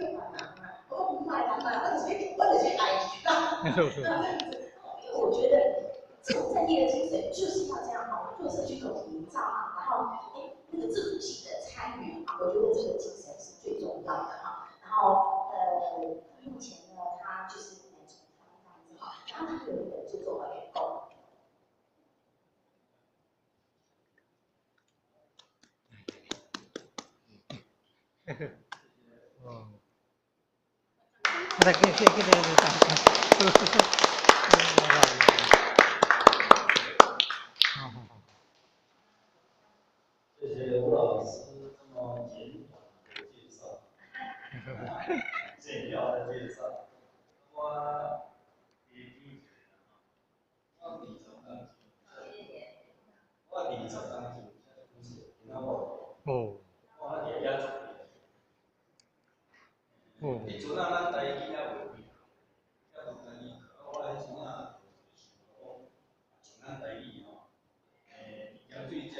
个蛮难嘛，我不买难嘛，我就是爱去啦，那这样子，因为我觉得这种在地的精神就是要这样哈，做社区总体营造哈，然后那个自主性的参与啊，我觉得这个精神是最重要的哈。然后目前呢，他就是从这样子哈，然后他有一个就做了员工。哦，这谢谢吴老师这么简短的介绍，简要的介绍。我我20当我20当那我我也要做。迄阵啊，咱台语还袂会，还读台语，我迄阵啊，像咱台语吼，咸水食收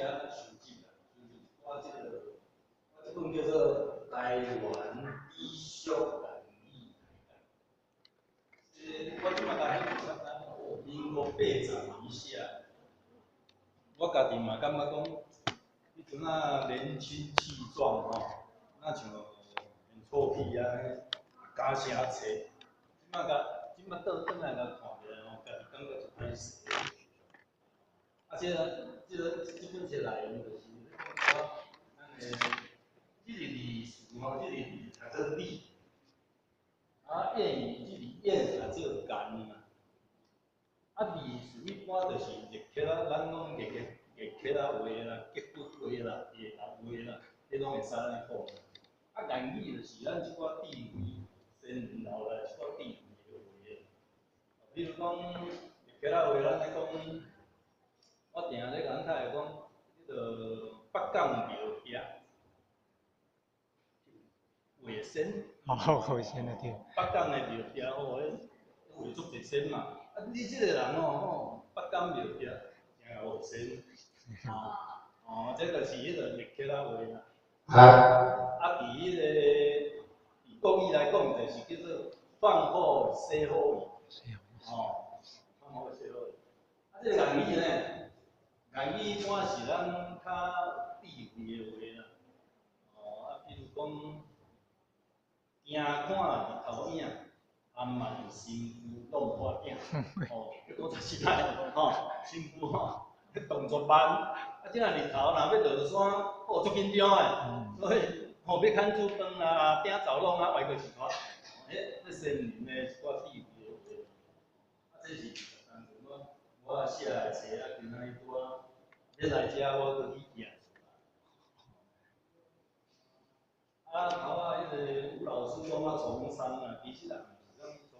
集啦，我这本叫做台湾医学人语，我即马甲迄民国80年写，我家己嘛感觉讲，迄阵啊年轻气壮吼，那像臭屁啊，假声册，即马倒转来甲看起来吼，家己感觉就歹势。啊，这本册内容就是讲咱的这个历史吼，这个字读做历，啊谚语这个谚读做干嘛。啊，历史一般就是日刻啊，咱拢日刻啊画啦，结骨画啦，叶头画啦，这拢会使安尼讲。啊，言语就是咱即寡智慧先人留来即寡智慧的话。比如讲日刻啊画，咱来讲，我定咧甲咱睇讲，迄个北港庙埕，卫生。好，先来听。北港的庙埕吼，画足卫生嘛。啊，你即个人吼，北港庙埕真卫生。这就是迄个日刻啊画啦。啊，伫迄个国语来讲，就是叫做放好洗好意。放好洗好意。啊，这个言语呢，言语一般是咱较智慧的话啦。比如讲，惊看日头影，暗慢辛苦弄破镜。这讲实在，辛苦动作慢。啊，即个日头若要落山，足紧张的，所以要牵煮饭啦、订灶笼啊，外过是拖。这先人的一寡智慧的话，这是我写来册啊，今仔日我要来遮，我搁去记。头迄个吴老师讲从商啊，其实也毋是讲从，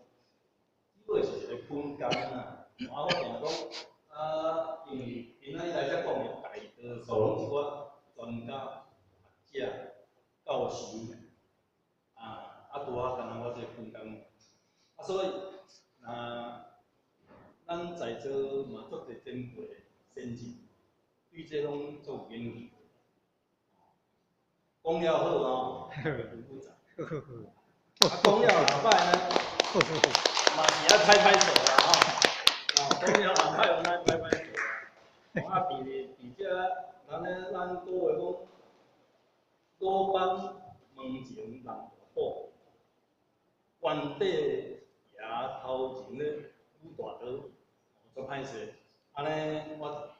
只不过是一个分工啊。我定讲，因为今仔日来遮讲的大多数拢是我专家、学者、教授拄啊，干那我这个分工。所以，咱在座嘛足侪前辈先进，对这拢足有研究。讲了好哦，不复杂。讲了后摆呢，嘛是爱拍拍手啦吼。讲了后摆，我们拍拍手啦。伫遮，咱各位讲，鲁班门前人大宝，原底爷头前咧舞大刀，足歹势。安尼我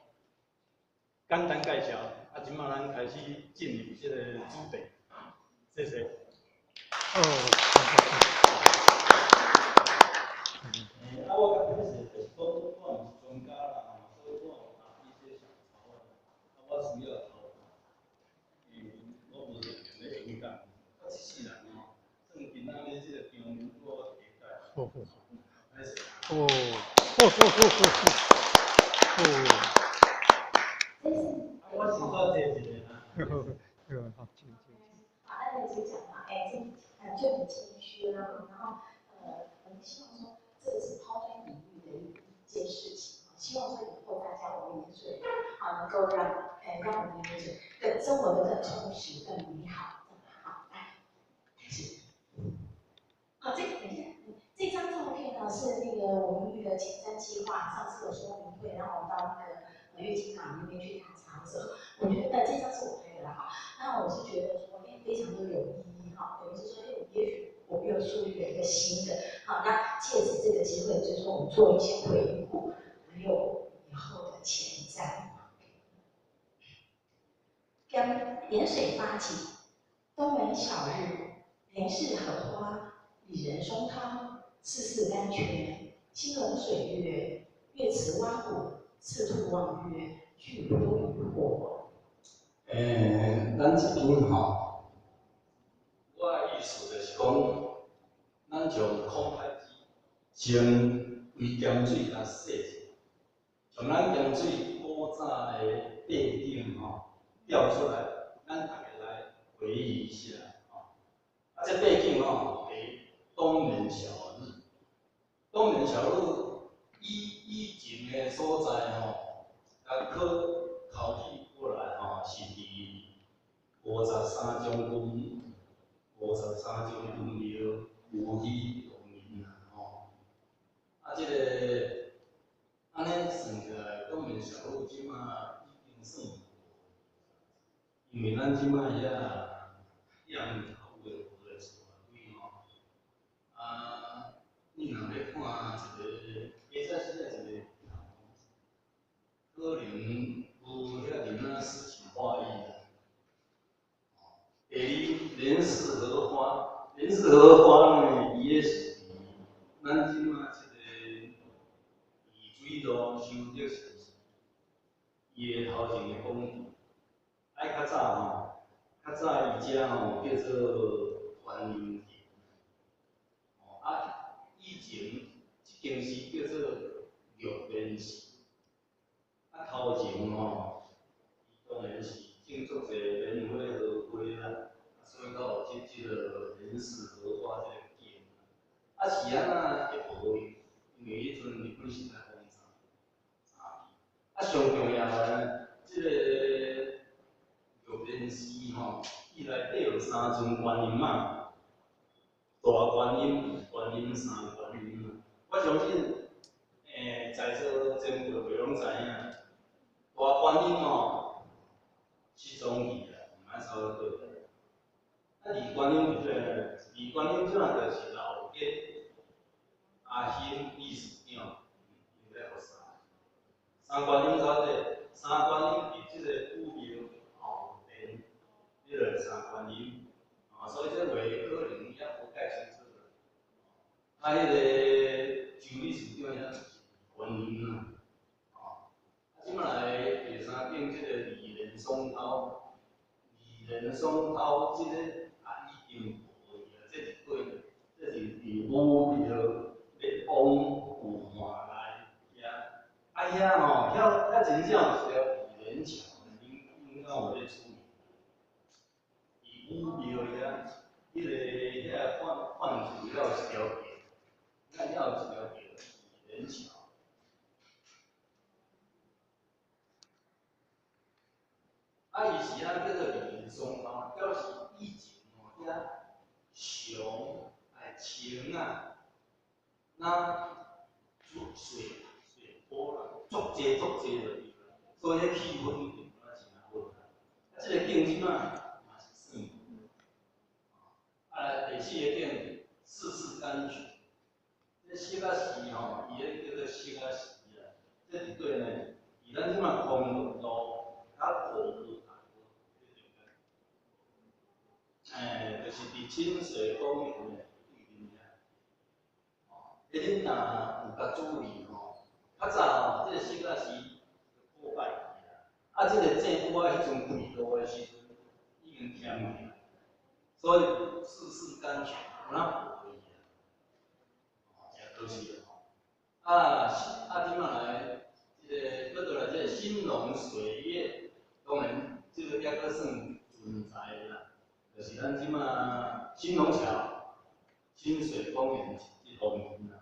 简单介绍，即马咱开始进入这个主题。谢谢。我刚开始就是讲，我毋是专家啦，所以我有拿一些小抄啦，我需要抄，我无是用咧演讲，我一世人吼，算今仔日这个场面我期待。开始。我先做这一个啊。好，那你就讲嘛，就很谦虚啦，然后我们希望说这个是抛砖引玉的一件事情，希望说以后大家我们盐水能够让我们盐水更生活的更充实、更美好。好，来开始。我们那个前瞻计划上次有说明会，然后我们到那个月经港那边去踏查的时候，我觉得这张是我拍的哈，那我是觉得说，非常的有意义哈，等于是说，也许我们又树立了一个新的，好，那借此这个机会，就是说我们做一些回顾，还有以后的前瞻。跟点水发起，东门小日，莲氏荷花，李仁松汤，四四甘泉，兴隆水月，月池蛙鼓，赤兔望月，巨波渔火。咱这边吼，我的意思就是讲，咱从空拍机先规咸水甲洗者，从咱咸水古早的背景吼调出来，咱大家来回忆一下吼。啊，这背景吼是东门小日，东门小日以前的所在吼，啊考据过来吼是伫53将军，53将军庙有去动员啦吼。啊，这个安尼算起来，东门小路即马已经算无，因为咱即马样头的无来厝啊位吼。啊，你若要看一个，其实现在一个，可能无遐尔啊诗情画意啦。第二，莲氏荷花，莲氏荷花呢，伊个是咱即马这个宜水路修德城市，伊个头前的公园，爱较早吼，较早伊遮吼叫做观音亭，啊，以前即间是叫做玉莲寺，啊头前吼，伊当然是种足侪莲花、荷花啦。所以才有即个莲氏荷花这个景。啊是安那会无用，因为迄阵日本时代封查，啊上重要的即个玉莲寺吼，伊内底有三尊观音嘛，大观音、观音、三观音嘛。我相信，在座全部袂拢知影，大观音吼是中义啦，毋爱抄对。啊，二观音是啥呢？二观音即下就是老家阿兄意思长，应该学啥？三观音走者，三观音伫即个武庙后边，迄个三观音，所以这话可能也无解清楚。啊，迄个周理事长遐是观音啊，啊，即马来第三点，即个李仁松涛，李仁松涛即个。已经无去啊！这是对，这是伫武庙咧往武汉来遐，啊遐吼，遐真正有一条李仁桥，应该有咧出名。伫武庙遐，迄个遐泛处了一条桥，咱了有一条桥李仁桥。啊，伊是啊叫做李仁松涛，表示以前吼遐。熊哎青啊，那水波啦，足济的地方，所以迄气氛一定真好。啊，这个景点啊，嘛是算有。啊，第四个景四四甘泉，这四个寺吼，伊咧叫做四个寺啊，这伫对呢，伫咱即马公路路较河就是伫清水公园的对面遐，迄恁若有甲注意吼，较早吼，这个四甲寺破败去啊，啊，这个政府啊迄阵开路的时阵已经添去，所以四四甘泉有哪破去啊，真可惜了吼。即马来这个倒来这个兴隆水月，当然这个也阁算存在啦。就是咱即马兴隆桥、清水公园这方面啦，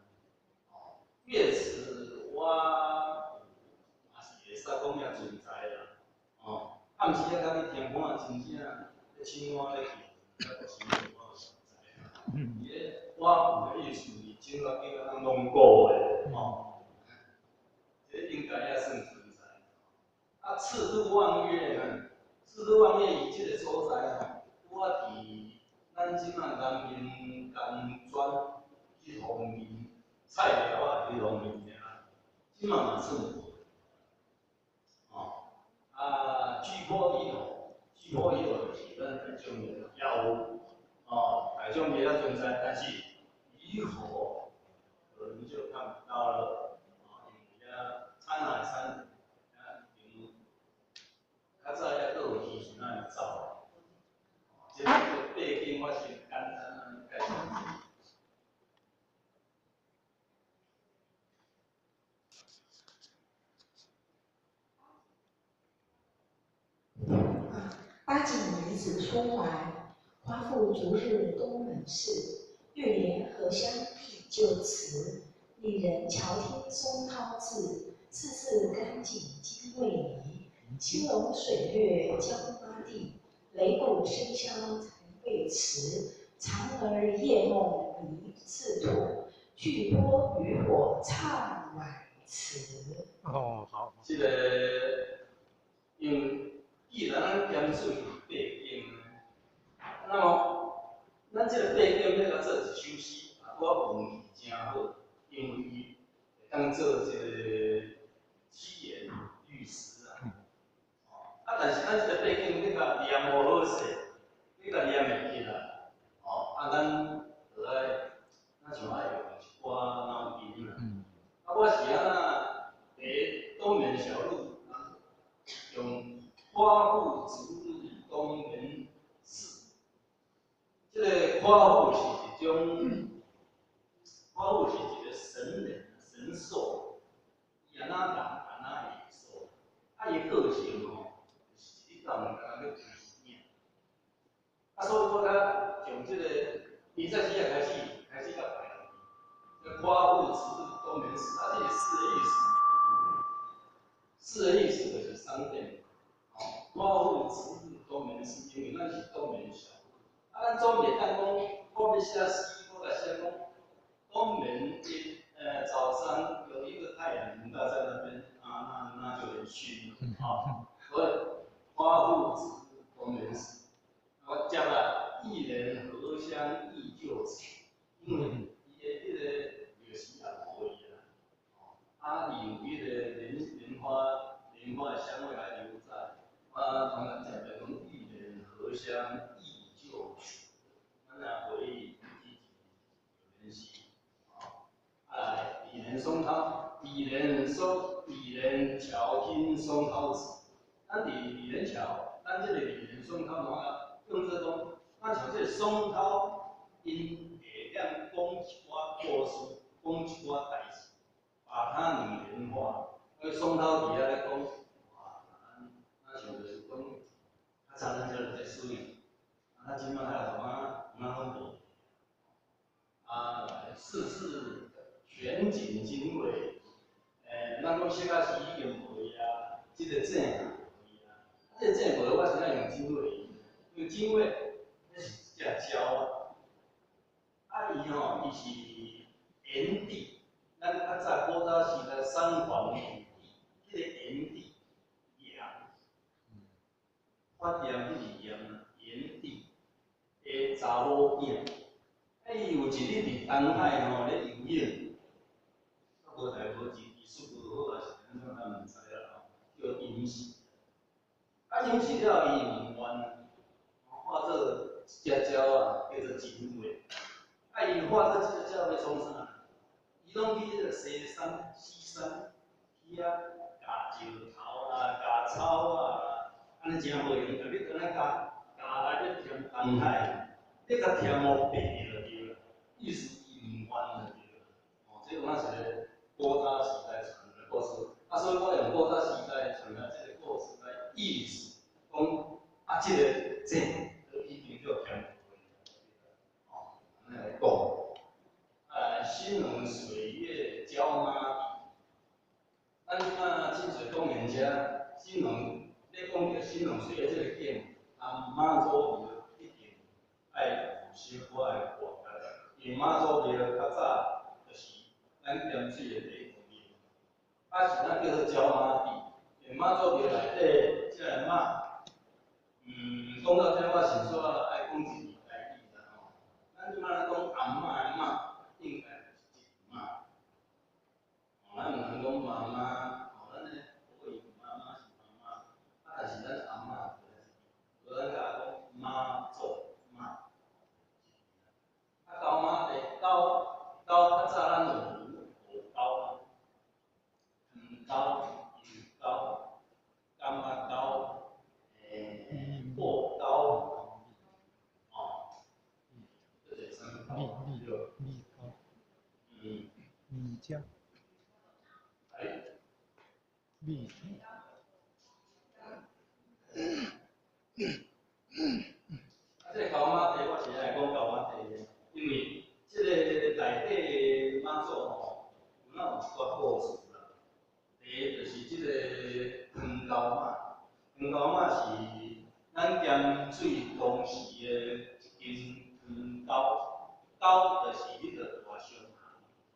月池我也是会使讲遐存在啦，暗时仔甲你听看，真正咧青蛙咧叫，甲个青蛙我有存在。伊咧我有个意思是，青蛙叫咱拢过的。哦，这应该也算存在。啊，赤度望月呢？赤度望月伊即个所在吼，我伫咱即马南面工专去方面菜鸟啊，去方面尔，即马嘛算无。哦，啊，巨波鱼头，巨波鱼头就是咱台中的药物，哦，台中也要存在，但是鱼头可能就看不到了，啊，因为遐产海产，因为较早遐都有鱼是哪里走的，这个背景我先简单介绍一下。八景女子出怀，花复逐日东门市。玉莲荷香忆旧词，丽人桥听松涛字。次次干井今未移，青龙水月江花地。擂鼓笙箫才未迟，嫦儿夜梦迷次途。巨波渔火唱晚词。哦，好。这个因为既然咱点水背景，那么咱这个背景要甲做一首诗，我运气真好，因为伊会当做这个七言律诗啊。但是咱这个背景你甲念无好势，你甲念袂起来，咱就爱，咱像爱用一寡脑筋啊。我是第东门小路，用夸父逐日东门市。这个夸父是一种，夸父是一个神人、神兽，伊安那人安那会兽，伊个性吼，是一档要提醒。所以我较从这个20世纪开始甲排落去。这夸父逐日东门市，这个诗的意思。诗的意思就是商店，夸父逐日东门市，因为咱是东门小路，咱总袂当讲，我要写诗，我来写讲东门早上有一个太阳大在那边那就很虚了，所以夸父逐日东门市，我加了一人荷香忆旧词，因为伊的迄个历史也无伊啦，伊有迄个莲花的香味还留在，当然讲的讲一人荷香忆旧曲，咱来回忆以前有联系，李莲松涛，李莲桥听松涛子，咱李莲桥，咱这个李莲松涛哪用这种，咱像这个松涛，因会当讲一寡故事，讲一寡代志，把它拟人化。松涛底下来讲，咱像就是讲，早咱这在水里，今麦还有什么世事全景经纬，咱讲写甲是已经无伊啊，这个正啊无伊啊，这个正无我是咱用经纬，因为经纬那是一只鸟伊吼伊是炎帝，咱较早古早时代三皇五帝，迄个炎帝炎，发炎迄是炎啊，炎帝的查某囝。伊有一日伫东海吼咧游泳，无代无志，技术无好，还是安怎咱毋知啦。叫饮死，饮死了伊问冤，化做一只鸟叫做金尾。伊化做这个鸟要创啥？伊拢去迄个西山、去夹石头夹草安尼真无用。但你等下夹来要填东海，你甲填好白就对了。意思伊唔冤就对了。这有那是古早时代传的故事。所以我用古早时代传的这个故事来意思，讲这个正一定要填好。安尼来讲。新农水月交妈地，咱即马清水公园遮，新农咧讲着新农水月这个景，妈祖庙一定爱有小可爱逛下，因为妈祖庙较早就是咱咱咸水的第一桶面，啊是咱叫做椒麻地，因妈祖庙内底即个妈，讲到这我是说爱讲一字台语啦吼，咱即摆讲阿嬷的嬷，应该就是一嬷。咱唔通讲妈妈，咱咧可以妈妈是妈妈，但是咱阿嬷就咱甲讲妈祖妈。高妈的高较早咱有高嘛，高、鱼高、干巴高、过高，哦，这是什么高？米高，米浆，哎，米。这高妈地我是爱讲高妈地的，因为这个内底妈祖吼，有那有一段故事啦。第一就是这个汤高妈，汤高妈是咱咸水当时的一间汤沟，沟就是迄个大商行，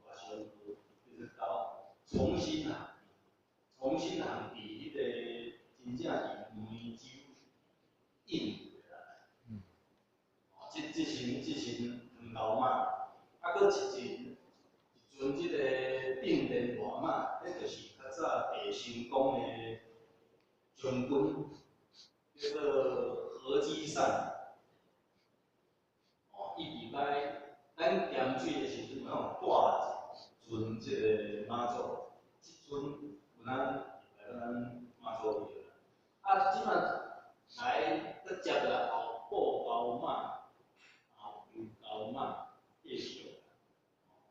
大商号就是沟，重新行伫迄个真正是梅州印过来。这身汤沟马，啊，搁一尊即个定殿大马，迄就是较早地心宫的将军，叫做何基善。伊伫摆咱咸水的时阵，有带一尊即个妈祖，即尊有咱来咱妈祖庙。啊，即摆来搁接来后报高马。后马继续，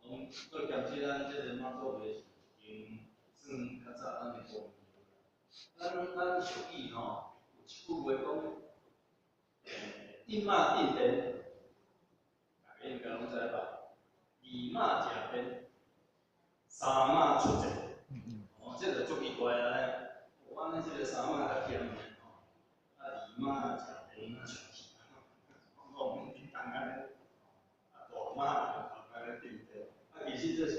拢做咸水咱即个妈祖庙是已经算较早咱的公庙。咱俗语吼，有一句话讲，一马定天，大家应该拢知吧？二马食鞭，三马出阵。这个足奇怪啊！我咱即个三马较咸的吼，二马食鞭啊上气，我们叮当安。大马就头家咧定着，其实这是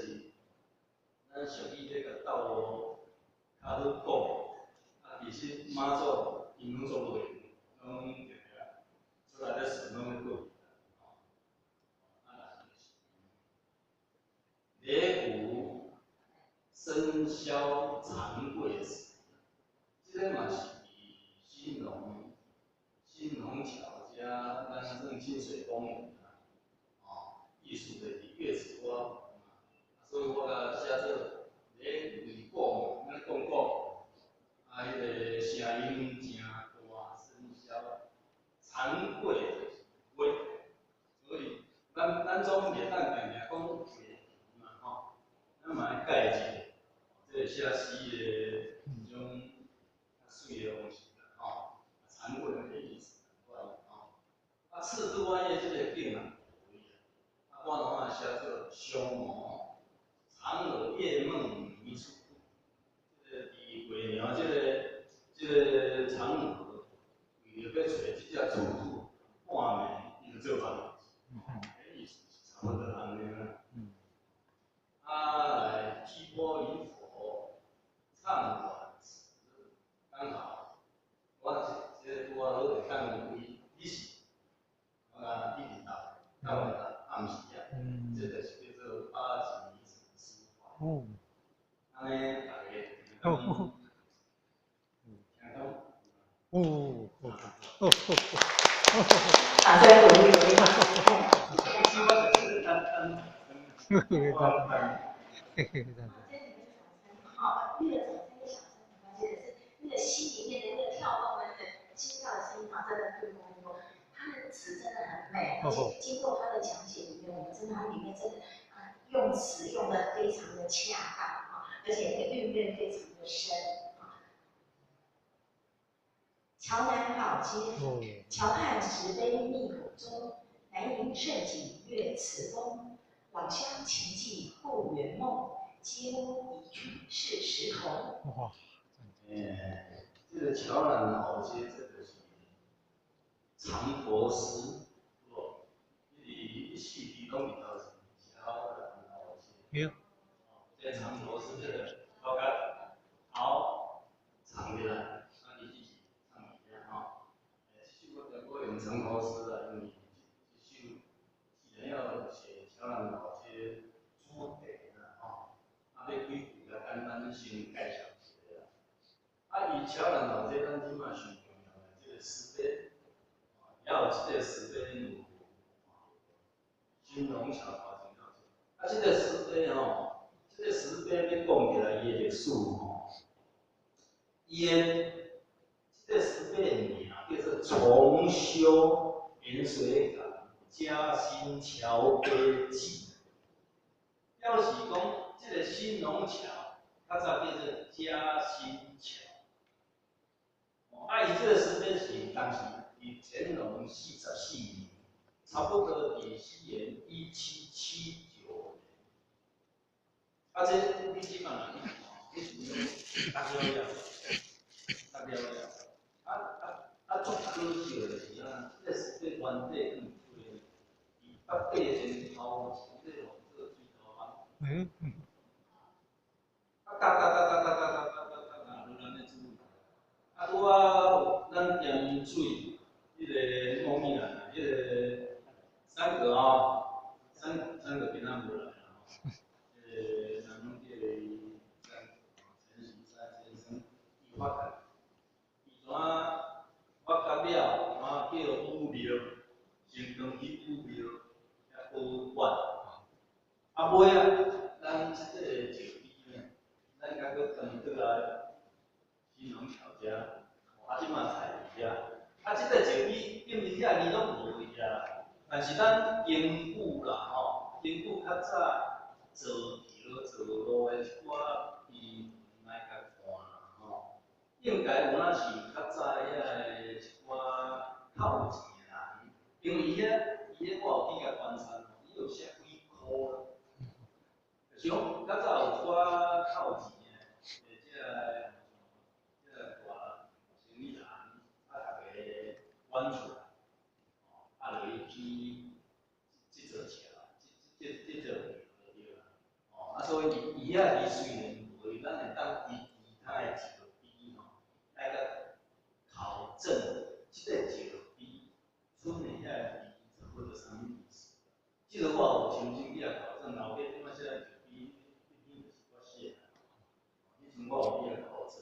咱俗语咧甲斗路较好讲，其实妈祖因拢做袂，拢定定出来咧顺拢咧过。雷虎生肖长贵子，这个嘛是新农桥加咱算清水公园。艺术的乐子歌，所以我甲写做咧为讲，咱讲，迄个声音真大，声效惭愧话，所以咱总袂当定定讲袂嘛吼，咱嘛爱改一下，这写诗的一种较水的方式啦吼，惭愧的意思，吼，赤拄仔的这个景啊。我拢写做双眸，嫦娥夜梦迷出。这个伫月苗这个嫦娥，为了要找这只猪猪，半暝伊就做梦，意思是差不多安尼啦。来披波于佛，唱晚词，刚好我这拄好就讲你是，我一直到暗时啊。这个是叫做八级诗法。安尼大家听到？大家鼓励鼓励。希望就是当。好，那个早餐的小声，很关键的是那个心里面的那个跳动的那个心跳的声音，真的对很多。他的词真的很美，而且经过他的讲解里面，我们真的它里面真的用词用的非常的恰当啊，而且那个韵味非常的深啊。桥南好街，桥畔石碑密口钟，南迎盛景月慈风，老乡情寄后园梦。街屋一句是石头。哇！这个桥南好街，这个是长佛寺，伊四地拢里头是桥南好街。个长头是这个高个头长的啦，那你自己唱一下哈。这首我用长头诗来用，这首既然要写小人老些主题啦吼，啊要几句啊简单先介绍一下啦。啊，伊小人老这咱即马上重要的这个诗篇，也有这个诗篇有金龙桥头前头。啊，这个诗篇吼，这个诗篇要讲起来伊的历史吼，伊的这个诗篇的名叫做重修圆水港嘉兴桥碑记。表示讲，这个新龙桥，较早叫做嘉兴桥。啊，伊这个诗篇是当时伫乾隆44年，差不多伫西元1779年。啊，这你即摆人，你是读了了，读了了。足可惜的是啊，这个诗篇原底用做伊北底前头前这红色水头方。咱咧煮。啊，拄啊，咱盐水，迄个糯米啊，迄个三个啊，三个平常无来啊。咱拢叫陈锡山先生，伊发觉，伊怎发觉了，叫武庙，成功去武庙，遐保管。啊，尾啊，咱即个石碑呢，咱甲佫转转来新龙桥遮，啊，即马菜伫遮。啊，即个石碑顶面遐字拢无伫遐，但是咱经古啦吼，经古较早做桥做路的一寡伊毋爱甲看啦吼，应该有影是较早遐个一寡透钱的人，因为伊遐我有去甲观察，伊有写几箍。像较早有一寡透钱的，即个大生意人，啊，大家捐出来，啊，落去即座桥，即座桥就对啦。啊，所以伊遐字虽然无，咱会当以其他的石碑吼来甲考证，即个石碑出现遐字或者啥物意思？即个我有亲身去考证，后壁点仔写石碑。我有去考证，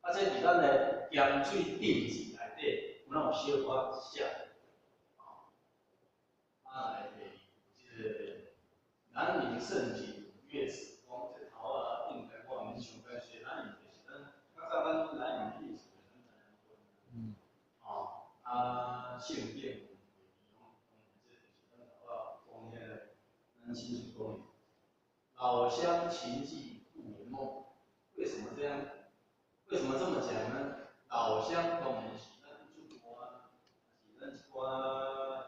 啊，这伫咱的盐水定字内底，有那有小可写，啊，内底即个南宁盛景月时光，这头啊，应该我免想解说，南宁就是较早咱南宁历史的咱才能讲，啊，县变为这就是咱头啊讲遐个，咱清楚讲的，老乡情记不圆梦。为什么这样？为什么这么讲呢？老乡当然是咱出国，是咱一寡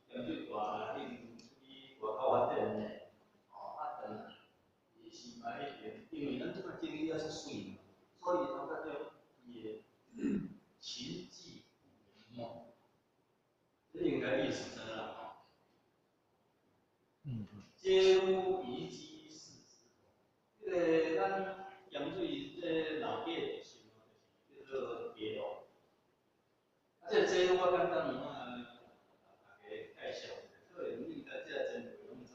盐水大岭出去外口发展的，啊，当然也是买迄边，因为咱即摆经济也是水嘛，所以头家叫伊的情记不圆梦，这应该意思在啦吼。皆无遗迹是指，这个咱。盐水这老街的形容就是叫做街路，啊，这街路我简单有大家介绍一下，可能应该这真侪拢知。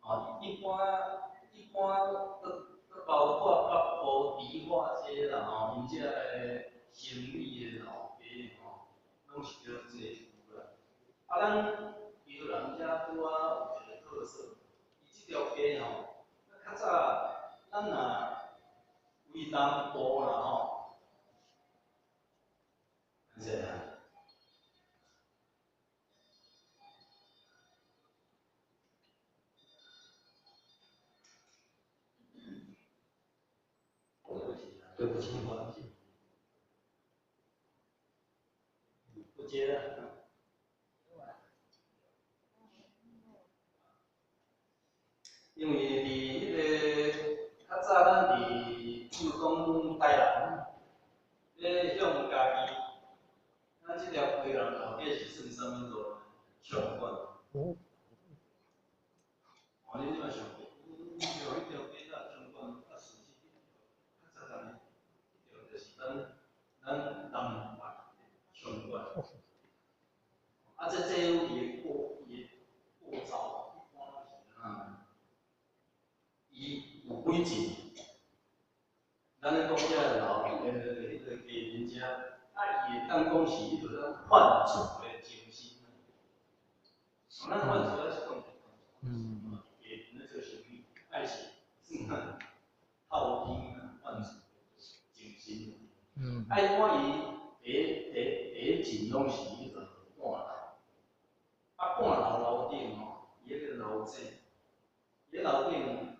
啊，一般都包括北部迪化街啦，吼，因这个生理的老街吼，拢是叫这路啦。啊，咱桥人遮拄啊有一个特色，伊这条街吼，较早咱若规东坡啦吼，安怎啊？对不起，忘记，不接了。因为伫迄个较早咱伫，比如讲台南，咧向家己，咱即条街人老街是算啥物路？上馆。哦，你即摆上，几钱？咱咧讲遮老迄个家人遮，啊，伊会当讲是迄个犯错的精神。咱犯错是讲，家人咧做生意，爱是透天啊，犯错精神。爱看伊第一钱拢是迄个半楼，啊半楼顶吼，伊迄个楼层，伊楼顶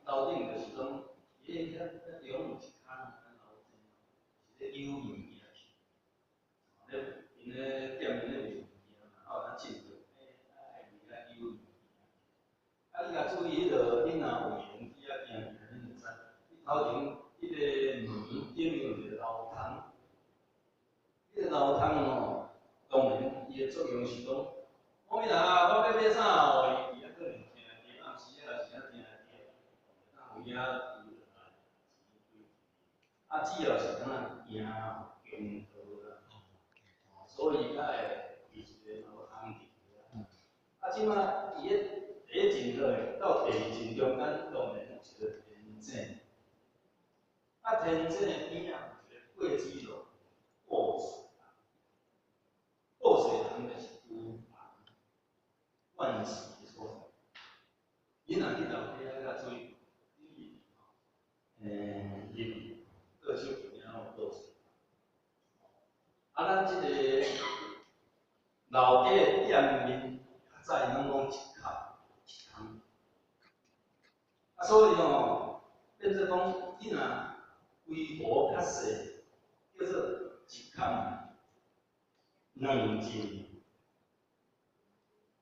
就是讲，伊遐中有一空。咧有物件去，咧因咧店因咧卖物件嘛，啊有咱进货，爱为咱有物件。啊，你若注意迄个，你若有闲去遐行，你就知，你头前迄个门顶面有一个楼窗，迄个楼窗吼，当然伊的作用是讲，我咪啦，我要买啥哦，伊还可能听听，暗时啊是啊听听，当有遐。啊，只要是怎啊行行道啦，所以才会伊一个路通伫遐。啊，即摆伊个第一层落到第二层中间，当然有一个天井。啊，天井的边啊有一个过水路，过水塘。过水塘就是有万时的所在。你若去楼底啊，较注意，入倒手边啊有过水。啊，咱即个楼底的店面，较早拢讲一空，啊，所以吼，变做讲你若规模较细，叫做一空两进，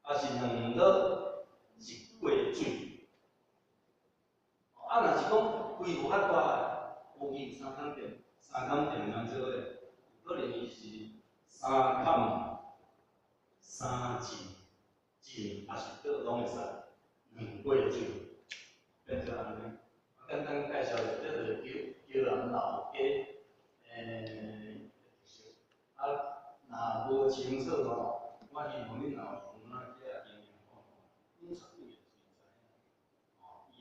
啊是两落一过水。啊，若是讲规模较大，有二三间店，三间店人做咧，可能伊是三空三进，进也是倒拢会使，两过水，变做安尼。简单介绍，这就是叫人老家，啊，若无清楚吼，我希望恁若有咱遮经验吼，恁出去就是知，吼，伊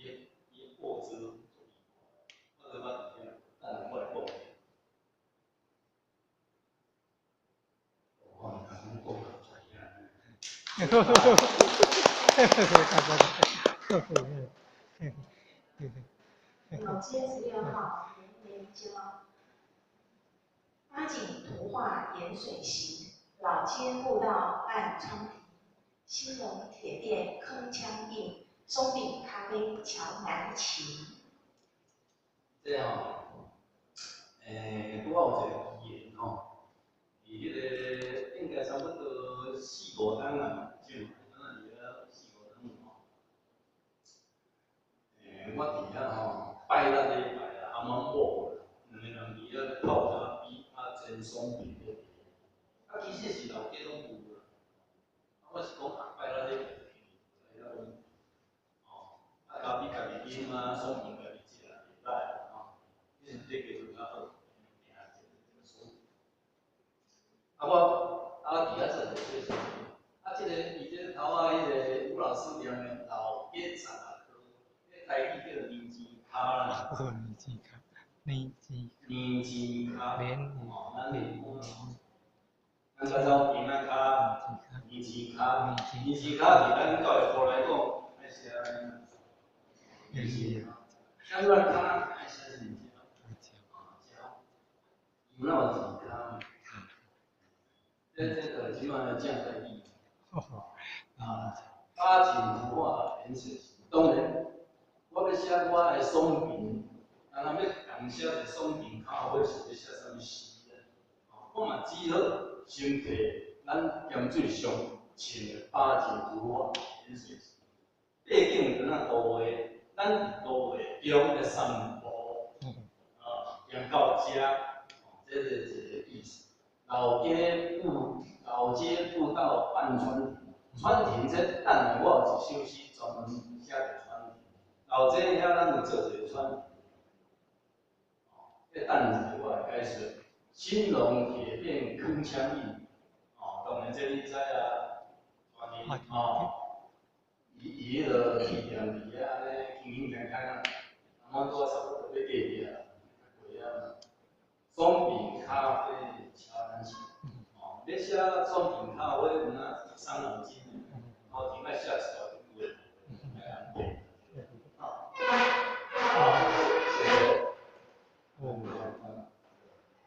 个过程，我就捌伫遐，等下我来讲。哦，讲讲讲出去老街16号连江，八景图画盐水行，老街步道暗窗庭，兴隆铁店铿锵应，松饼咖啡桥南情。这吼，拄好有一个语言吼，伫迄个应该差不多4、5天啊，就咱伫遐4、5天吼。我伫遐吼拜咱礼拜啊，阿妈某啦，两个人伫遐泡茶比啊煎松饼迄个，啊其实是老街拢有啦，我是讲拜咱礼拜就去，哦，啊咖啡家己啉啊，松饼家己食也袂歹吼，其实这个就较好，啊我伫遐做就是说，啊这个伊这头啊迄个吴老师念的老街茶科，迄台语叫年钱卡啦。哦，年纪卡，年纪卡，连哦，咱叫平安卡，年钱卡，年钱卡伫咱教育部来讲，爱写年钱卡，相关卡爱写年钱卡，有那么几卡？这个基本上降在地。八景图画颜色，当然，我要写我的松饼，啊，若要共写一松饼卡，我是要写啥物诗咧？我嘛只好先摕咱盐水上穿的八景图画颜色，背景在那图画，咱图画中的散步，用到遮，这是一个意思。老街步道半川亭，川亭这等下我有一首诗专门写着川亭。老街遐咱有做一个川亭，这等下我来解说。兴隆铁店铿锵应，当然这你知啊，川亭伊迄个地点伫遐安尼轻轻锵锵啊，然后拄啊差不多要过去啊，过啊。双饼咖啡桥南市，哦，要写双饼咖啡，有哪伤脑筋的，哦，另外写一条就有的，来安排。好，谢谢。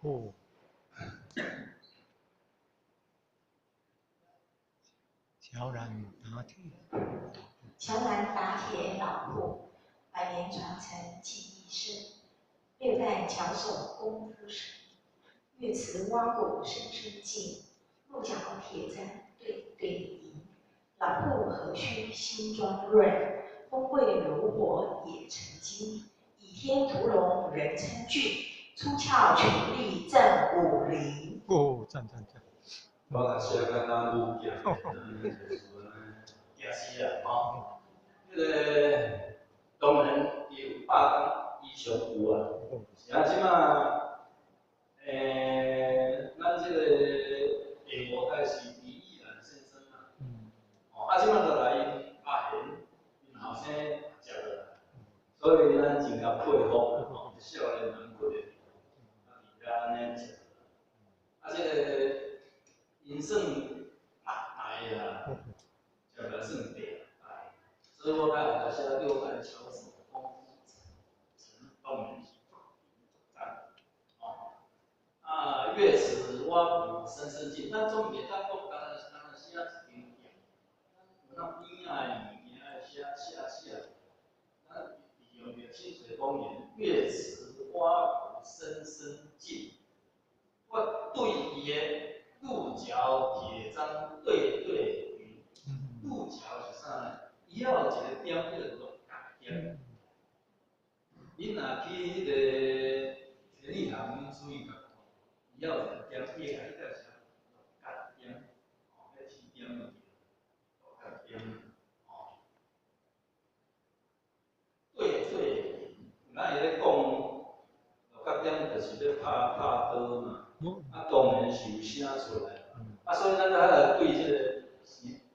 哦。乔然打铁。乔然打铁老铺，百年传承技艺深，六代巧手功夫深，岳瓷挖骨深深进，鹿角铁砧对对赢。老铺何须新装润，风味如火也成精。倚天屠龙人称俊，出鞘全力震武林。哦，赞。我若写敢若武侠，惊死啊！吼，迄个当然伊有百工以上有啊，像即马，咱即个下午台是李义兰先生嘛，哦，即马就来阿贤，因后生食落，所以咱真较佩服啦，吼，少年人过的，而家安尼食，即个因算爱啦，食来算对爱，所以我甲后头写六代巧手功夫成动人赞，哦，岳池挖骨深深进，咱总袂当讲写一张样，有那边仔的物件爱写，咱利用着清水公园岳池挖骨深深进，我对伊的鹿角铁砧对云，鹿角是啥呢？伊要有一个点叫做角点。恁若去迄个天理行注意看，伊要有一个点，伊会甲你叫啥？角点，哦，迄起点物件，角点，哦。对，咱会咧讲，角点就是咧拍刀嘛。当然是有写出来，所以咱就来对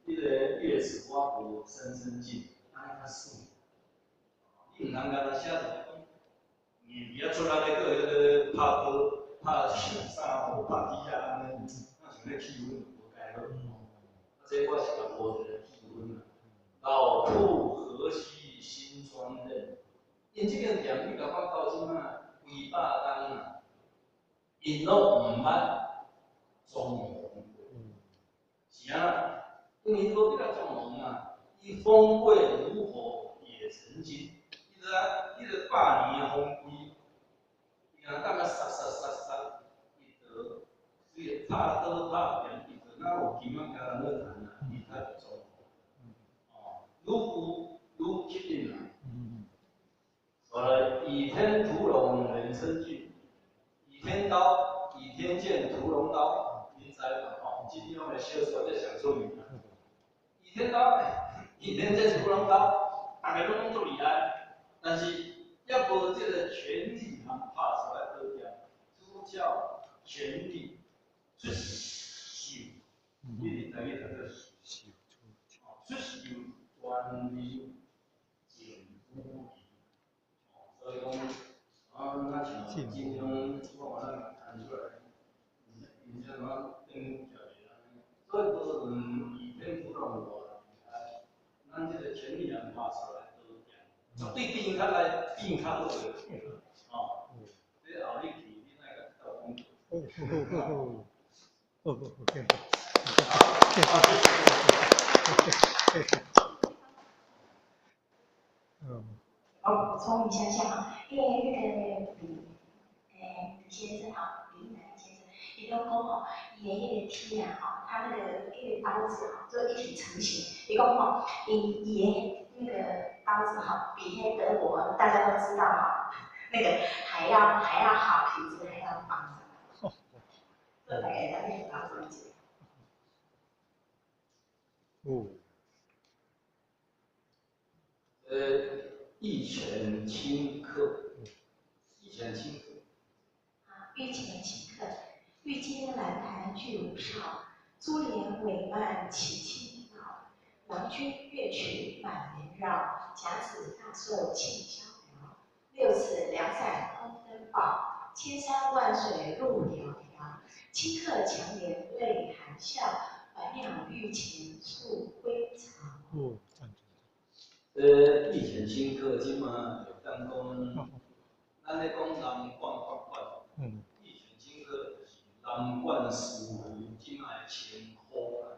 这个岳池挖骨深深进，安尼较顺。你唔通干那写出来讲，你要出来那个拍刀、拍啥或拍底下安尼，那像咧气氛无解好。这我是甲无一个气氛啊。老铺何须新装任？因这个店你甲我到即马几百单啊，因拢唔捌。装潢，是啊，因为无必要装潢啊，伊风味如火也成精，迄个百年的风规，伊若感觉杀，伊就所以拍刀拍扁，伊就哪有金仔甲人咧谈啊，伊太不装潢，哦，愈吸引啊，倚天屠龙人称俊，倚天刀，倚天剑，屠龙刀。您知嘛？吼，这地方的小说才上出名啊。倚天刀，倚天剑、屠龙刀，大家拢讲足厉害，但是要无这个全力通拍出来刀剑，主叫全力出手，你等于叫做手，出手专利剑武林，所以讲，那像金庸，我把它弹出来。你像什么跟小学啊，所以说倚天屠龙我咱这个全力人画出来都一样，对比较来比较好个，哦，这后日去你那个到工作。我补充一下哈，因为那个李先生哈，李南先生，伊都讲吼，伊的那个铁啊哈，他那个刀子哈，就一体成型。伊讲吼，伊的那个刀子哈，比那德国大家都知道哈，那个还要好，品质还要棒。这大概在那个刀子里。一拳顷刻，一拳顷刻。御前请客，玉阶兰台聚五少，珠帘帷幔起轻nau，郎君乐曲满帘绕，甲子大寿庆逍遥。六为此良善恩登报，千山万水路迢迢。顷刻强颜泪含笑，百鸟欲前溯归巢。哦，赞成。以前深刻，即嘛就当讲，咱咧讲南管北管，以前深刻就是南管师傅即卖称呼啦。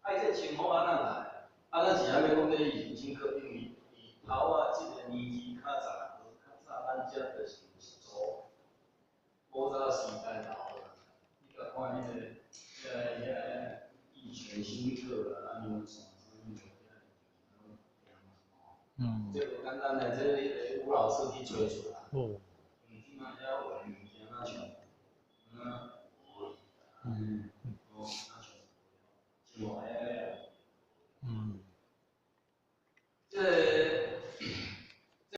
这称呼安怎来？咱是还要讲咧以前深刻，因为头啊，即个年纪较早，较早咱遮就是一组古早时代老啦。你甲看以前深刻啦，牛山这个简单的，这吴老师去找出来。哦。即卖遐画物件啊像，